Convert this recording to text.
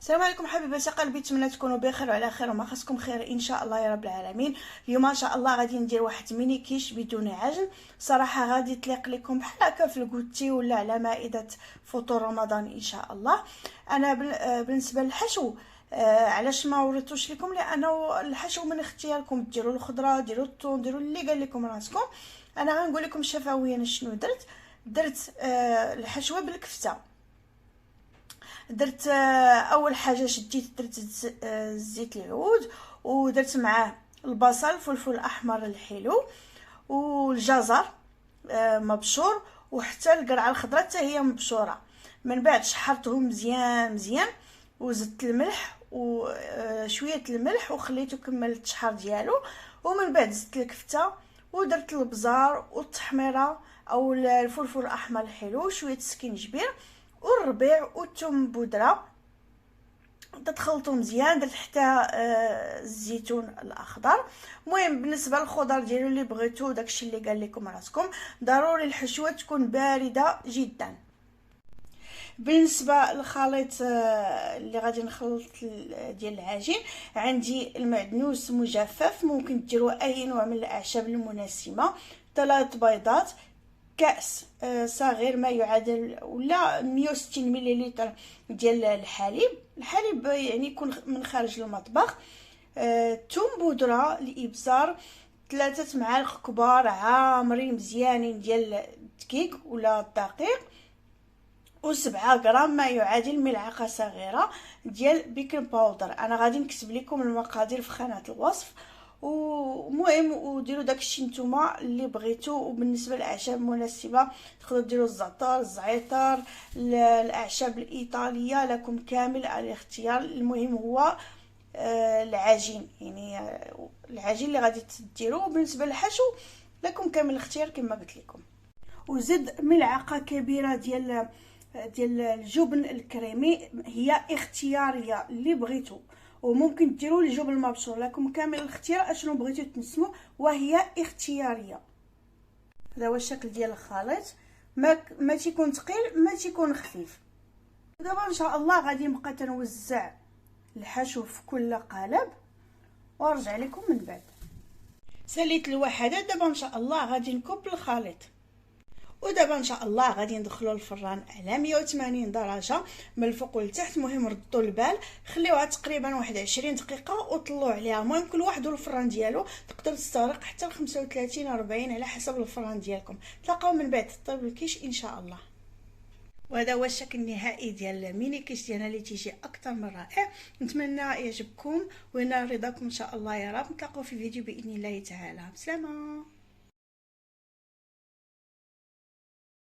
السلام عليكم حبيباتي قلبي، نتمنى تكونوا بخير وعلى خير وما خاصكم خير ان شاء الله يا رب العالمين. اليوم ان شاء الله غادي ندير واحد ميني كيش بدون عجن. صراحه غادي تليق لكم بحال هكا في الكوتي ولا على مائده فطور رمضان ان شاء الله. انا بالنسبه للحشو، علاش ما وريتوش لكم؟ لانه الحشو من اختياركم، ديروا الخضره، ديروا الثوم، ديروا اللي قال لكم راسكم. انا غنقول لكم شفويا شنو درت الحشوه بالكفته. درت اول حاجه شديت درت زيت العود، ودرت معاه البصل، الفلفل الاحمر الحلو، والجزر مبشور، وحتى القرعه الخضراء حتى هي مبشوره. من بعد شحرتهم مزيان مزيان، وزدت الملح وشويه الملح وخليته كمل التشحر ديالو. ومن بعد زدت الكفته ودرت البزار والتحميره او الفلفل الاحمر الحلو، شويه سكينجبير والربيع والثوم بودره. تخلطوا مزيان، درت حتى الزيتون الاخضر. المهم بالنسبه للخضر ديالو اللي بغيتو داكشي اللي قال لكم راسكم. ضروري الحشوه تكون بارده جدا. بالنسبه للخليط اللي غادي نخلط ديال العجين، عندي المعدنوس مجفف، ممكن ديروا اي نوع من الاعشاب المناسبه، 3 بيضات، كأس صغير ما يعادل ولا 160 مليلتر ديال الحليب يعني يكون من خارج المطبخ، ثوم بودره الابزار، 3 معالق كبار عامرين مزيانين ديال الدقيق ولا الدقيق، و7 غرام ما يعادل ملعقه صغيره ديال بيكنج باودر. انا غادي نكتب لكم المقادير في خانه الوصف. ومهم وديروا داكشي نتوما اللي بغيتو. وبالنسبه للاعشاب المناسبه تقدروا ديروا الزعتر، الزعتر، الاعشاب الايطاليه، لكم كامل على الاختيار. المهم هو العجين، يعني العجين اللي غادي تديروه. بالنسبه للحشو لكم كامل الاختيار كما قلت لكم. وزد ملعقه كبيره ديال الجبن الكريمي، هي اختياريه اللي بغيتو، وممكن ديروا الجبن المبشور، لكم كامل الاختيار اشنو بغيتو تنسمو، وهي اختياريه. هذا هو الشكل ديال الخليط، ما تيكون ثقيل ما تيكون خفيف. دابا ان شاء الله غادي نبقى تنوزع الحشو في كل قالب وارجع لكم من بعد. ساليت الوحده، دابا ان شاء الله غادي نكب الخليط، ودابا ان شاء الله غادي ندخلوا الفران على 180 درجه من الفوق والتحت. مهم ردوا البال، خليوها تقريبا واحد 20 دقيقه وطلعوا عليها. المهم كل واحد والفران ديالو، تقدر تستغرق حتى ل 35 40 على حسب الفران ديالكم. تلاقاو من بعد طيب الكيش ان شاء الله. وهذا هو الشكل النهائي ديال الميني كيش ديالنا اللي تيجي اكثر من رائع. نتمنى يعجبكم وينال رضاكم ان شاء الله يا رب. نتلاقاو في فيديو باذن الله تعالى. بسلامه.